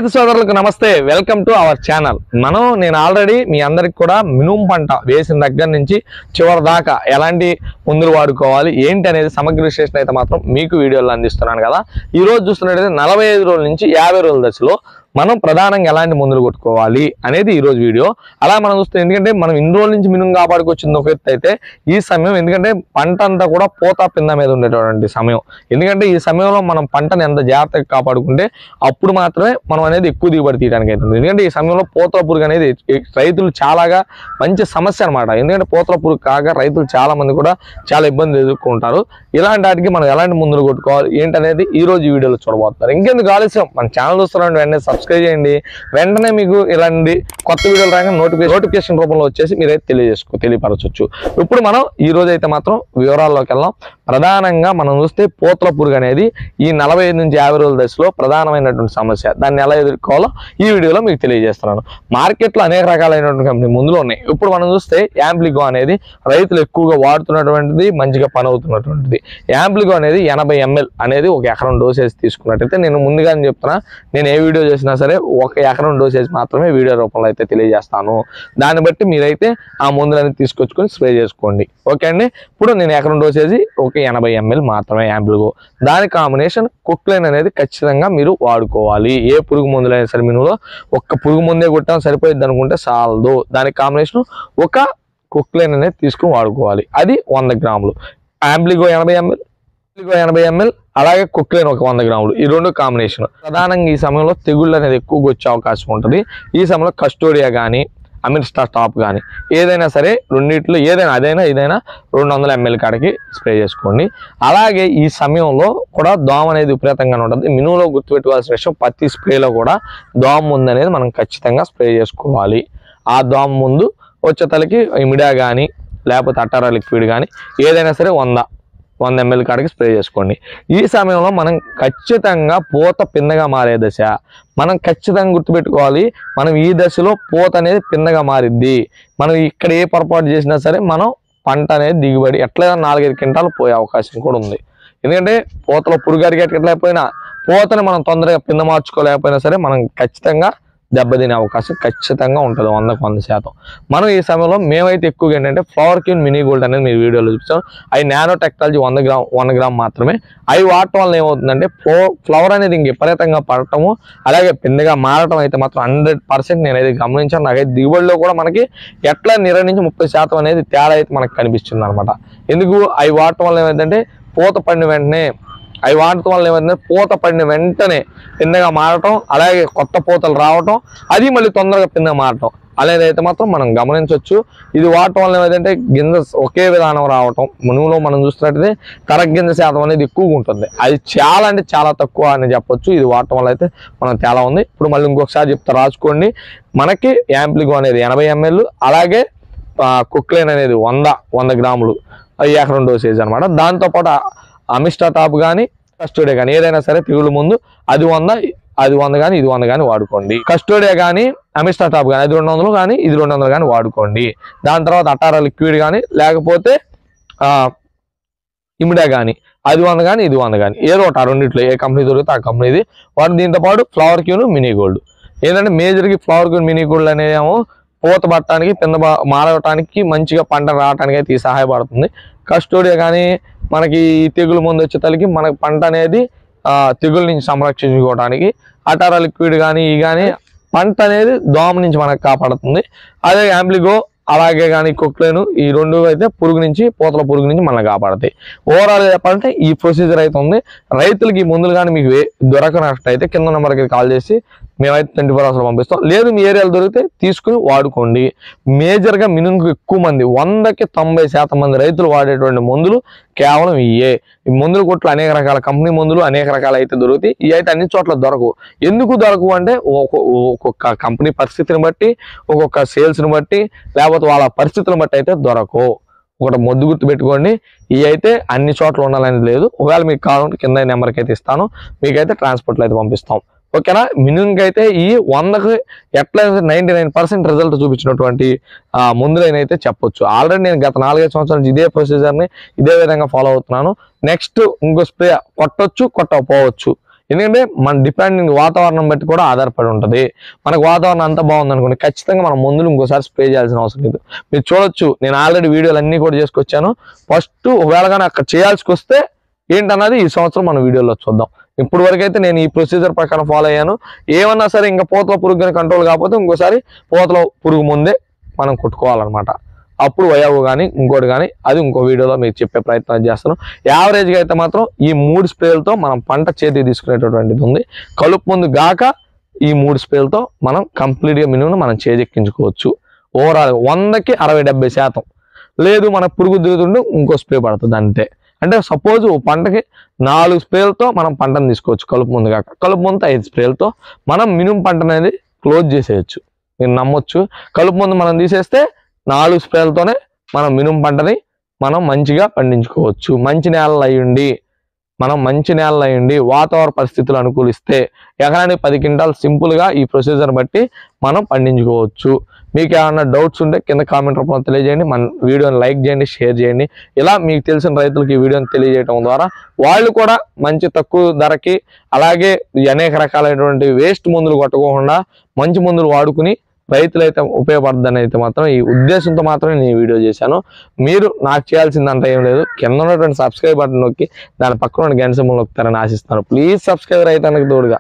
రైతు సోదరులకు నమస్తే, వెల్కమ్ టు అవర్ ఛానల్. నేను ఆల్రెడీ మీ అందరికి కూడా మినుము పంట వేసిన దగ్గర నుంచి చివరి దాకా ఎలాంటి మందులు వాడుకోవాలి ఏంటి అనేది సమగ్ర విశ్లేషణ అయితే మాత్రం మీకు వీడియోలో అందిస్తున్నాను కదా. ఈ రోజు చూస్తున్నట్టయితే 45 రోజుల నుంచి 50 రోజుల దశలో మనం ప్రధానంగా ఎలాంటి మందులు కొట్టుకోవాలి అనేది ఈ రోజు వీడియో. అలా మనం చూస్తే ఎందుకంటే మనం ఇన్ని రోజుల నుంచి మినుము కాపాడుకొచ్చింది ఒక ఎత్తు అయితే ఈ సమయం ఎందుకంటే పంట అంతా కూడా పూత పింద మీద ఉండేటువంటి సమయం. ఎందుకంటే ఈ సమయంలో మనం పంటను ఎంత జాగ్రత్తగా కాపాడుకుంటే అప్పుడు మాత్రమే మనం అనేది ఎక్కువ దిగుబడి తీయడానికి అవుతుంది. ఎందుకంటే ఈ సమయంలో పూతల పురుగు అనేది రైతులు చాలాగా మంచి సమస్య అనమాట. ఎందుకంటే పూతల పురుగు కాక రైతులు చాలా మంది కూడా చాలా ఇబ్బందులు ఎదుర్కొంటారు. ఇలాంటి వాటికి మనం ఎలాంటి మందులు కొట్టుకోవాలి ఏంటనేది ఈ రోజు వీడియోలో చూడబోతున్నారు. ఇంకెందుకు ఆలస్యం, మన ఛానల్ చూస్తున్నారంటే వెంటనే సబ్స్క్రైబ్ చేయండి. వెంటనే మీకు ఇలాంటి కొత్త వీడియోలు రాగా నోటిఫికేషన్ రూపంలో వచ్చేసి మీరైతే తెలియపరచవచ్చు. ఇప్పుడు మనం ఈ రోజు అయితే మాత్రం వివరాల్లోకి వెళ్దాం. ప్రధానంగా మనం చూస్తే పూతల పురుగు అనేది ఈ 45 నుంచి 50 రోజుల దశలో ప్రధానమైనటువంటి సమస్య. దాన్ని ఎలా ఎదుర్కోవాలో ఈ వీడియోలో మీకు తెలియజేస్తున్నాను. మార్కెట్లో అనేక రకాలైనటువంటి కంపెనీ మందులు ఉన్నాయి. ఇప్పుడు మనం చూస్తే యాంప్లిగో అనేది రైతులు ఎక్కువగా వాడుతున్నటువంటిది, మంచిగా పని అవుతున్నటువంటిది. యాంప్లిగో అనేది 80 ml అనేది ఒక ఎకరం డోసేజ్ తీసుకున్నట్టయితే నేను ముందుగానే చెప్తున్నా, నేను ఏ వీడియో చేసినా సరే ఒక ఎకరం డోసేజ్ మాత్రమే వీడియో రూపంలో అయితే తెలియజేస్తాను. దాన్ని బట్టి మీరైతే ఆ మందులన్నీ తీసుకొచ్చుకొని స్ప్రే చేసుకోండి. ఓకే అండి. ఇప్పుడు నేను ఎకరం డోసేజ్ ఒక 80 ml మాత్రమే యాంప్లిగో. దాని కాంబినేషన్ కుక్లైన్ అనేది ఖచ్చితంగా మీరు వాడుకోవాలి. ఏ పురుగు మందులైనా సరే మినుములో ఒక్క పురుగు మందే కొట్టాం సరిపోయింది అనుకుంటే చాలదు. దానికి కాంబినేషన్ ఒక కుక్లైన్ అనేది తీసుకుని వాడుకోవాలి. అది 100 గ్రాములు. యాంప్లిగో 80 ml అలాగే కుక్లైన్ ఒక 100 గ్రాములు. ఈ రెండు కాంబినేషన్. ప్రధానంగా ఈ సమయంలో తెగుళ్ళు అనేది ఎక్కువగా వచ్చే అవకాశం ఉంటుంది. ఈ సమయంలో కస్టోడియా కానీ అమిస్టా టాప్ కానీ ఏదైనా సరే రెండిట్లో ఇదైనా 200 ml కాడికి స్ప్రే చేసుకోండి. అలాగే ఈ సమయంలో కూడా దోమ అనేది విపరీతంగా ఉంటుంది. మినుములో గుర్తుపెట్టుకోవాల్సిన విషయం, ప్రతి స్ప్రేలో కూడా దోమ ముందు అనేది మనం ఖచ్చితంగా స్ప్రే చేసుకోవాలి. ఆ దోమ ముందు వచ్చే తలకి ఇమిడా కానీ లేకపోతే అటారా లిక్విడ్ కానీ ఏదైనా సరే 100 ml కాడికి స్ప్రే చేసుకోండి. ఈ సమయంలో మనం ఖచ్చితంగా పూత పిందగా మారే దశ మనం ఖచ్చితంగా గుర్తుపెట్టుకోవాలి. మనం ఈ దశలో పూత అనేది పిందగా మారిద్ది. మనం ఇక్కడ ఏ పొరపాటు చేసినా సరే మనం పంట అనేది దిగుబడి ఎట్లయినా 4-5 క్వింటాలు పోయే అవకాశం కూడా ఉంది. ఎందుకంటే పూతలో పురుగారికి ఎట్లయిపోయినా పూతని మనం తొందరగా పింద మార్చుకోలేకపోయినా సరే మనం ఖచ్చితంగా దెబ్బతినే అవకాశం ఖచ్చితంగా ఉంటుంది 100%. మనం ఈ సమయంలో మేమైతే ఎక్కువగా ఏంటంటే ఫ్లవర్ క్యూన్ మినీ గోల్డ్ అనేది మీరు వీడియోలో చూపిస్తాం. అవి నానో టెక్నాలజీ 100 గ్రామ్ మాత్రమే. అవి వాడటం వల్ల ఏమవుతుందంటే ఫ్లవర్ అనేది ఇంక విపరీతంగా పడటము అలాగే పిందగా మారటం అయితే మాత్రం 100% నేనైతే గమనించాను. నాకైతే దిగుబడిలో కూడా మనకి ఎట్లా 20 నుంచి 30% అనేది తేడా అయితే మనకు కనిపిస్తుంది అనమాట. ఎందుకు అవి వాడటం వల్ల ఏమైందంటే పూత పడిన వెంటనే పిందగా మారటం అలాగే కొత్త పూతలు రావటం అది మళ్ళీ తొందరగా పిందగా మారటం అలాగైతే మాత్రం మనం గమనించవచ్చు. ఇది వాడటం వల్ల ఏమైందంటే గింజ ఒకే విధానం రావటం. మునుగులో మనం చూస్తున్నట్టయితే కరెక్ట్ గింజ శాతం అనేది ఎక్కువగా ఉంటుంది. అది చాలా అంటే చాలా తక్కువ అని చెప్పొచ్చు. ఇది వాడటం వల్ల అయితే మనం తేడా ఉంది. ఇప్పుడు మళ్ళీ ఇంకొకసారి చెప్తా రాసుకోండి. మనకి యాంప్లిగో అనేది 80 ml అలాగే కుక్లైన్ అనేది 100 గ్రాములు ఎకరం డోసేజ్ అనమాట. దాంతోపాటు అమిస్టా టాప్ కానీ కస్టోడియా కానీ ఏదైనా సరే తెగులు ముందు అది 100 కానీ ఇది 100 కానీ వాడుకోండి. కస్టోడియా కానీ అమిస్టా టాప్ కానీ అది 200 కానీ ఇది 200 కానీ వాడుకోండి. దాని తర్వాత అటారా లిక్విడ్ కానీ లేకపోతే ఇమిడా కానీ అది 100 కానీ ఇది 100 కానీ ఏదో ఒకటి రెండిట్లో ఏ కంపెనీ దొరికితే ఆ కంపెనీది వాడు. దీంతో పాటు ఫ్లవర్ క్యూన్ మినీ గోల్డ్ ఏంటంటే మేజర్కి ఫ్లవర్ క్యూన్ మినీ గోల్డ్ అనేదేమో పూత పట్టడానికి పింద మారటానికి మంచిగా పంట రావడానికి అయితే సహాయపడుతుంది. కస్టోడియా కానీ మనకి తెగులు ముందు వచ్చే తలకి మనకి పంట అనేది తెగుల నుంచి సంరక్షించుకోవడానికి, అటారా లిక్విడ్ కానీ పంట అనేది దోమ నుంచి మనకు కాపాడుతుంది. అదే యాంప్లిగో అలాగే కానీ కుక్లైన్ ఈ రెండు అయితే పూతల పురుగు నుంచి మనల్ని కాపాడతాయి. ఓవరాల్ చెప్పాలంటే ఈ ప్రొసీజర్ అయితే ఉంది. రైతులకి ఈ మందులు కానీ మీకు దొరకనట్టయితే కింద నెంబర్కి కాల్ చేసి మేమైతే 24 hours పంపిస్తాం. లేదు మీ ఏరియాలో దొరికితే తీసుకుని వాడుకోండి. మేజర్గా మినుముకు ఎక్కువ మంది 100కి 90% మంది రైతులు వాడేటువంటి మందులు కేవలం ఈ మందులు కొట్లు అనేక రకాల కంపెనీ మందులు అనేక రకాలు అయితే దొరుకుతాయి. ఇవి అయితే అన్ని చోట్ల దొరకవు. ఎందుకు దొరకవు అంటే ఒక్కొక్క కంపెనీ పరిస్థితిని బట్టి ఒక్కొక్క సేల్స్ని బట్టి లేకపోతే వాళ్ళ పరిస్థితులను బట్టి అయితే దొరకవు. ఒకటి మొద్దు గుర్తు పెట్టుకోండి. ఇవి అయితే అన్ని చోట్ల ఉండాలనేది లేదు. ఒకవేళ మీకు కావాలంటే కింద నెంబర్కి అయితే ఇస్తాను, మీకైతే ట్రాన్స్పోర్ట్లో అయితే పంపిస్తాం. ఓకేనా. మినుముకి అయితే ఈ 100కి ఎట్లా 99% రిజల్ట్ చూపించినటువంటి మందులైనైతే చెప్పొచ్చు. ఆల్రెడీ నేను గత 4-5 సంవత్సరాల నుంచి ఇదే ప్రొసీజర్ని ఇదే విధంగా ఫాలో అవుతున్నాను. నెక్స్ట్ ఇంకో స్ప్రే కొట్టొచ్చు కొట్టకపోవచ్చు. ఎందుకంటే మన డిపెండింగ్ వాతావరణం బట్టి కూడా ఆధారపడి ఉంటుంది. మనకు వాతావరణం అంతా బాగుంది అనుకోండి, ఖచ్చితంగా మనం మందులు ఇంకోసారి స్ప్రే చేయాల్సిన అవసరం లేదు. మీరు చూడొచ్చు, నేను ఆల్రెడీ వీడియోలు అన్నీ కూడా చేసుకొచ్చాను. ఫస్ట్ ఒకవేళ కానీ అక్కడ చేయాల్సి వస్తే ఏంటన్నది ఈ సంవత్సరం మన వీడియోలో చూద్దాం. ఇప్పుడు వరకు అయితే నేను ఈ ప్రొసీజర్ ప్రకారం ఫాలో అయ్యాను. ఏమన్నా సరే ఇంకా పూతల పురుగు కంట్రోల్ కాకపోతే ఇంకోసారి పూతల పురుగు ముందే మనం కొట్టుకోవాలన్నమాట. అప్పుడు వయావు కానీ ఇంకోటి కానీ అది ఇంకో వీడియోలో మీకు చెప్పే ప్రయత్నం చేస్తాను. యావరేజ్గా అయితే మాత్రం ఈ 3 స్ప్రేలతో మనం పంట చేతికి తీసుకునేటటువంటిది ఉంది. కలుపు ముందు గాక ఈ 3 స్ప్రేలతో మనం కంప్లీట్గా మినిమం మనం చేజెక్కించుకోవచ్చు. ఓవరాల్ 100కి 60-70%. లేదు మన పురుగు దిగుతుంటే ఇంకో స్ప్రే పడుతుంది అంతే. అంటే సపోజ్ పంటకి 4 స్ప్రేలతో మనం పంటను తీసుకోవచ్చు. కలుపు ముందు కాక కలుపు ముందు 5 స్ప్రేలతో మనం మినిమం పంట అనేది క్లోజ్ చేసేయచ్చు. మీరు నమ్మొచ్చు. కలుపు ముందు మనం తీసేస్తే 4 స్ప్రేలతోనే మనం మినుము పంటని మనం మంచిగా పండించుకోవచ్చు. మంచి నేలలు అయ్యండి వాతావరణ పరిస్థితులు అనుకూలిస్తే ఎకరానికి 10 క్వింటాలు సింపుల్గా ఈ ప్రొసీజర్ బట్టి మనం పండించుకోవచ్చు. మీకు ఏమైనా డౌట్స్ ఉంటే కింద కామెంట్ రూపంలో తెలియజేయండి. మన వీడియోని లైక్ చేయండి, షేర్ చేయండి. ఇలా మీకు తెలిసిన రైతులకు ఈ వీడియోని తెలియజేయడం ద్వారా వాళ్ళు కూడా మంచి తక్కువ ధరకి అలాగే అనేక రకాలైనటువంటి వేస్ట్ మందులు కొట్టకుండా మంచి మందులు వాడుకుని రైతులైతే ఉపయోగపడుతుందని అయితే మాత్రం ఈ ఉద్దేశంతో మాత్రమే నేను ఈ వీడియో చేశాను. మీరు నాకు చేయాల్సిందంటే ఏం లేదు, కింద ఉన్నటువంటి సబ్స్క్రైబ్ బటన్ నొక్కి దాని పక్కన గంట సింబల్ నొక్కుతారని ఆశిస్తాను. ప్లీజ్ సబ్స్క్రైబ్ రైతానికి తోడుగా.